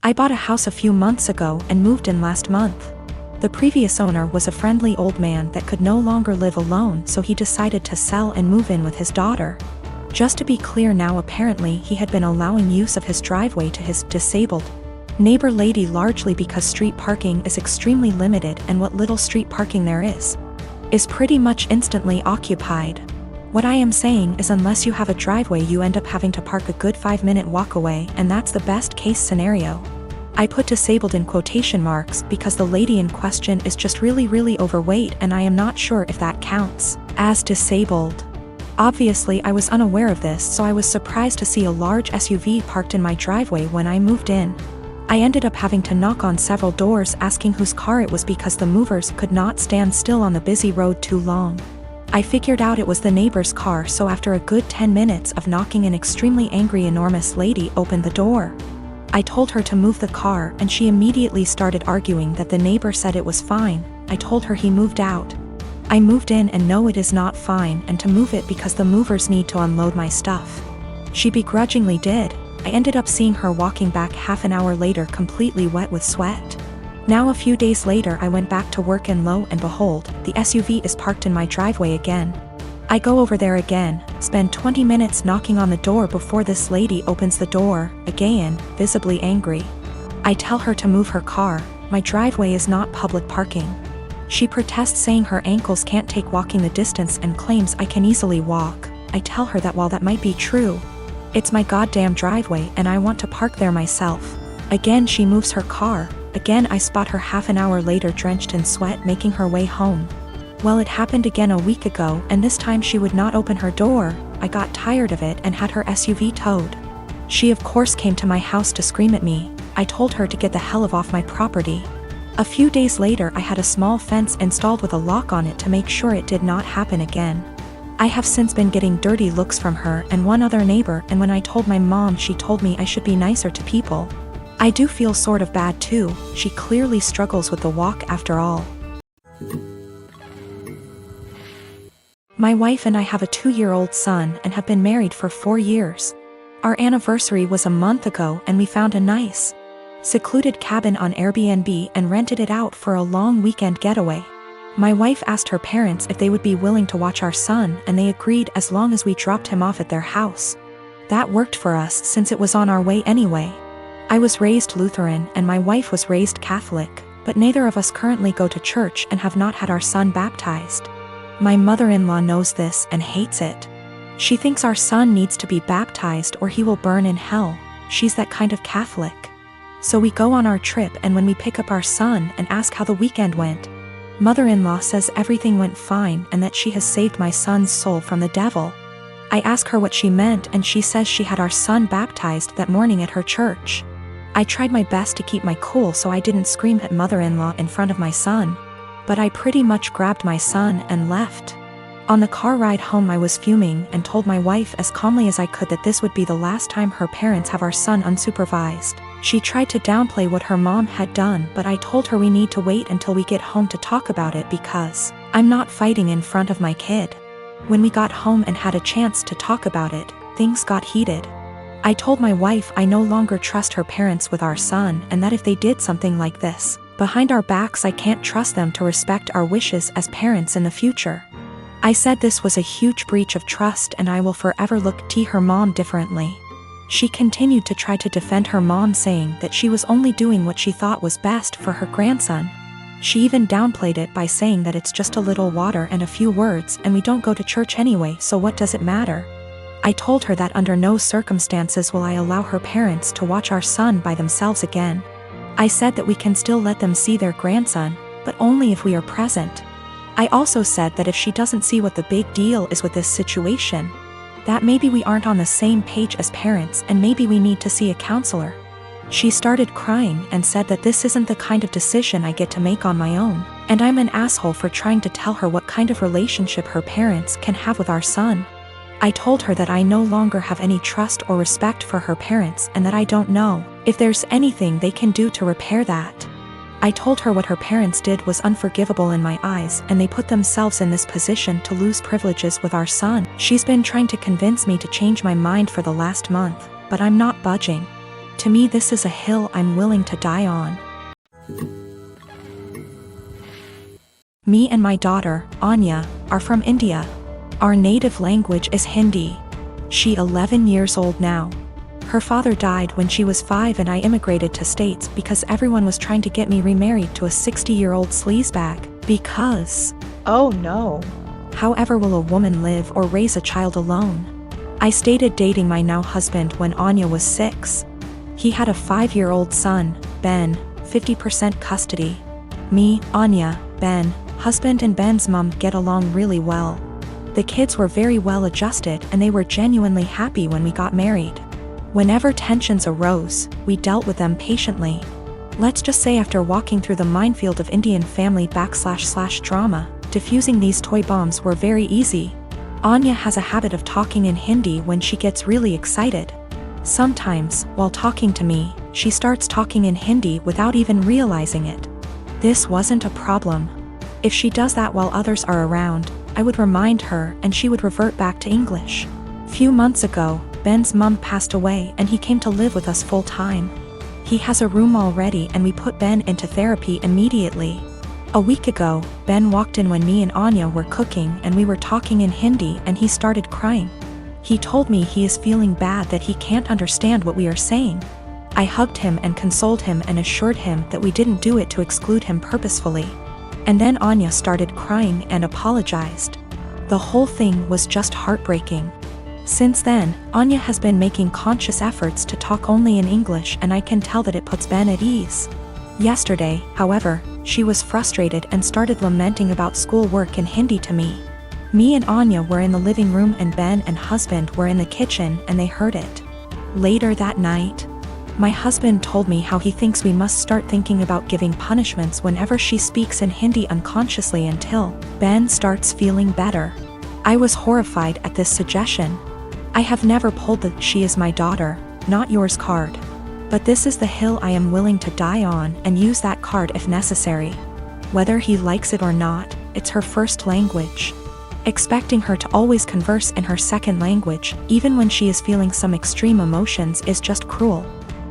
I bought a house a few months ago and moved in last month. The previous owner was a friendly old man that could no longer live alone, so he decided to sell and move in with his daughter. Just to be clear now, apparently he had been allowing use of his driveway to his disabled neighbor lady, largely because street parking is extremely limited, and what little street parking there is pretty much instantly occupied. What I am saying is, unless you have a driveway, you end up having to park a good 5-minute walk away, and that's the best case scenario. I put disabled in quotation marks because the lady in question is just really overweight, and I am not sure if that counts as disabled. Obviously I was unaware of this, so I was surprised to see a large SUV parked in my driveway when I moved in. I ended up having to knock on several doors asking whose car it was because the movers could not stand still on the busy road too long. I figured out it was the neighbor's car, so after a good 10 minutes of knocking, an extremely angry enormous lady opened the door. I told her to move the car, and she immediately started arguing that the neighbor said it was fine. I told her he moved out. I moved in, and no, it is not fine, and to move it because the movers need to unload my stuff. She begrudgingly did. I ended up seeing her walking back half an hour later, completely wet with sweat. Now a few days later I went back to work, and lo and behold, the SUV is parked in my driveway again. I go over there again, spend 20 minutes knocking on the door before this lady opens the door, again, visibly angry. I tell her to move her car. My driveway is not public parking. She protests, saying her ankles can't take walking the distance, and claims I can easily walk. I tell her that while that might be true, it's my goddamn driveway and I want to park there myself. Again she moves her car. Again I spot her half an hour later drenched in sweat making her way home. Well, it happened again a week ago, and this time she would not open her door. I got tired of it and had her SUV towed. She of course came to my house to scream at me. I told her to get the hell off my property. A few days later I had a small fence installed with a lock on it to make sure it did not happen again. I have since been getting dirty looks from her and one other neighbor, and when I told my mom, she told me I should be nicer to people. I do feel sort of bad too. She clearly struggles with the walk after all. My wife and I have a 2-year-old son and have been married for 4 years. Our anniversary was a month ago, and we found a nice, secluded cabin on Airbnb and rented it out for a long weekend getaway. My wife asked her parents if they would be willing to watch our son, and they agreed as long as we dropped him off at their house. That worked for us since it was on our way anyway. I was raised Lutheran and my wife was raised Catholic, but neither of us currently go to church and have not had our son baptized. My mother-in-law knows this and hates it. She thinks our son needs to be baptized or he will burn in hell. She's that kind of Catholic. So we go on our trip, and when we pick up our son and ask how the weekend went, mother-in-law says everything went fine and that she has saved my son's soul from the devil. I ask her what she meant, and she says she had our son baptized that morning at her church. I tried my best to keep my cool so I didn't scream at mother-in-law in front of my son, but I pretty much grabbed my son and left. On the car ride home I was fuming and told my wife as calmly as I could that this would be the last time her parents have our son unsupervised. She tried to downplay what her mom had done, but I told her we need to wait until we get home to talk about it because I'm not fighting in front of my kid. When we got home and had a chance to talk about it, things got heated. I told my wife I no longer trust her parents with our son, and that if they did something like this behind our backs, I can't trust them to respect our wishes as parents in the future. I said this was a huge breach of trust and I will forever look at her mom differently. She continued to try to defend her mom, saying that she was only doing what she thought was best for her grandson. She even downplayed it by saying that it's just a little water and a few words and we don't go to church anyway, so what does it matter? I told her that under no circumstances will I allow her parents to watch our son by themselves again. I said that we can still let them see their grandson, but only if we are present. I also said that if she doesn't see what the big deal is with this situation, that maybe we aren't on the same page as parents and maybe we need to see a counselor. She started crying and said that this isn't the kind of decision I get to make on my own, and I'm an asshole for trying to tell her what kind of relationship her parents can have with our son. I told her that I no longer have any trust or respect for her parents and that I don't know if there's anything they can do to repair that. I told her what her parents did was unforgivable in my eyes, and they put themselves in this position to lose privileges with our son. She's been trying to convince me to change my mind for the last month, but I'm not budging. To me, this is a hill I'm willing to die on. Me and my daughter, Anya, are from India. Our native language is Hindi. She's 11 years old now. Her father died when she was 5 and I immigrated to States because everyone was trying to get me remarried to a 60-year-old sleazebag. Because... Oh no. However will a woman live or raise a child alone? I started dating my now husband when Anya was 6. He had a 5-year-old son, Ben, 50% custody. Me, Anya, Ben, husband and Ben's mom get along really well. The kids were very well adjusted and they were genuinely happy when we got married. Whenever tensions arose, we dealt with them patiently. Let's just say after walking through the minefield of Indian family / drama, diffusing these toy bombs were very easy. Anya has a habit of talking in Hindi when she gets really excited. Sometimes, while talking to me, she starts talking in Hindi without even realizing it. This wasn't a problem. If she does that while others are around, I would remind her and she would revert back to English. Few months ago, Ben's mom passed away and he came to live with us full time. He has a room already and we put Ben into therapy immediately. A week ago, Ben walked in when me and Anya were cooking and we were talking in Hindi and he started crying. He told me he is feeling bad that he can't understand what we are saying. I hugged him and consoled him and assured him that we didn't do it to exclude him purposefully. And then Anya started crying and apologized. The whole thing was just heartbreaking. Since then, Anya has been making conscious efforts to talk only in English and I can tell that it puts Ben at ease. Yesterday, however, she was frustrated and started lamenting about schoolwork in Hindi to me. Me and Anya were in the living room and Ben and husband were in the kitchen and they heard it. Later that night, my husband told me how he thinks we must start thinking about giving punishments whenever she speaks in Hindi unconsciously until Ben starts feeling better. I was horrified at this suggestion. I have never pulled the "she is my daughter, not yours" card. But this is the hill I am willing to die on and use that card if necessary. Whether he likes it or not, it's her first language. Expecting her to always converse in her second language, even when she is feeling some extreme emotions, is just cruel.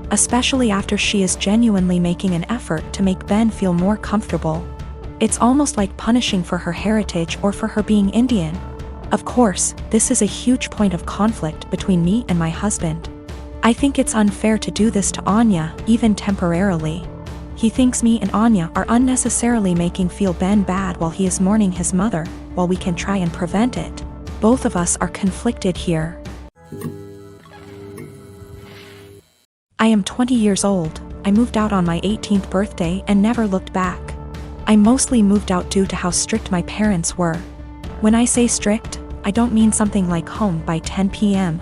Especially after she is genuinely making an effort to make Ben feel more comfortable. It's almost like punishing for her heritage or for her being Indian. Of course, this is a huge point of conflict between me and my husband. I think it's unfair to do this to Anya, even temporarily. He thinks me and Anya are unnecessarily making feel Ben bad while he is mourning his mother, while we can try and prevent it. Both of us are conflicted here. I am 20 years old. I moved out on my 18th birthday and never looked back. I mostly moved out due to how strict my parents were. When I say strict, I don't mean something like home by 10 p.m.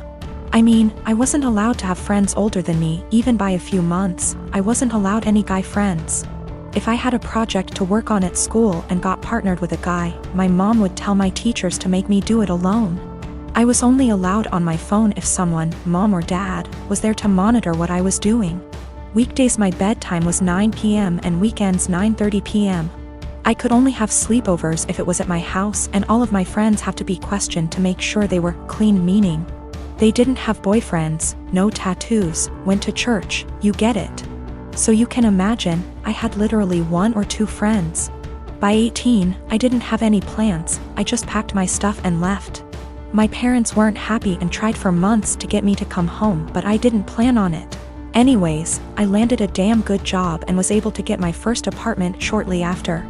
I mean, I wasn't allowed to have friends older than me, even by a few months. I wasn't allowed any guy friends. If I had a project to work on at school and got partnered with a guy, my mom would tell my teachers to make me do it alone. I was only allowed on my phone if someone, mom or dad, was there to monitor what I was doing. Weekdays my bedtime was 9 p.m. and weekends 9:30 p.m. I could only have sleepovers if it was at my house and all of my friends have to be questioned to make sure they were clean, meaning they didn't have boyfriends, no tattoos, went to church, you get it. So you can imagine, I had literally 1 or 2 friends. By 18, I didn't have any plans, I just packed my stuff and left. My parents weren't happy and tried for months to get me to come home, but I didn't plan on it. Anyways, I landed a damn good job and was able to get my first apartment shortly after.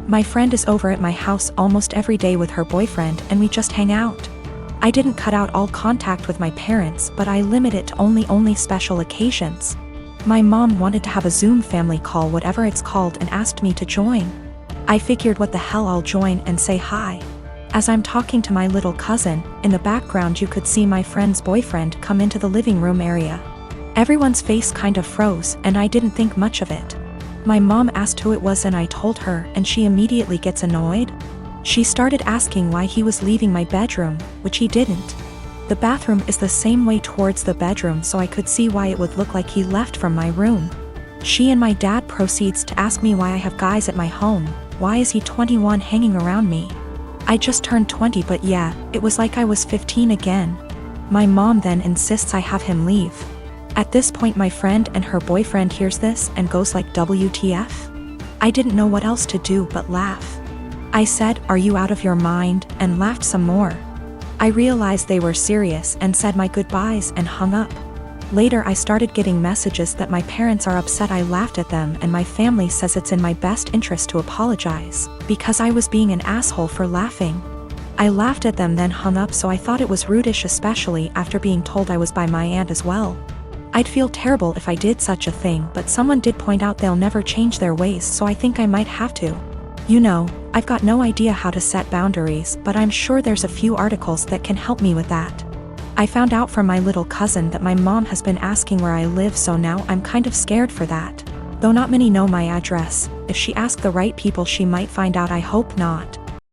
My friend is over at my house almost every day with her boyfriend and we just hang out. I didn't cut out all contact with my parents, but I limit it to only special occasions. My mom wanted to have a Zoom family call, whatever it's called, and asked me to join. I figured what the hell, I'll join and say hi. As I'm talking to my little cousin, in the background you could see my friend's boyfriend come into the living room area. Everyone's face kind of froze and I didn't think much of it. My mom asked who it was and I told her and she immediately gets annoyed. She started asking why he was leaving my bedroom, which he didn't. The bathroom is the same way towards the bedroom, so I could see why it would look like he left from my room. She and my dad proceeds to ask me why I have guys at my home, why is he 21 hanging around me? I just turned 20, but yeah, it was like I was 15 again. My mom then insists I have him leave. At this point my friend and her boyfriend hears this and goes like WTF? I didn't know what else to do but laugh. I said, "Are you out of your mind?" and laughed some more. I realized they were serious and said my goodbyes and hung up. Later I started getting messages that my parents are upset I laughed at them and my family says it's in my best interest to apologize, because I was being an asshole for laughing. I laughed at them then hung up, so I thought it was rudish, especially after being told I was by my aunt as well. I'd feel terrible if I did such a thing, but someone did point out they'll never change their ways, so I think I might have to. You know, I've got no idea how to set boundaries, but I'm sure there's a few articles that can help me with that. I found out from my little cousin that my mom has been asking where I live, so now I'm kind of scared for that. Though not many know my address, if she asks the right people she might find out. I hope not.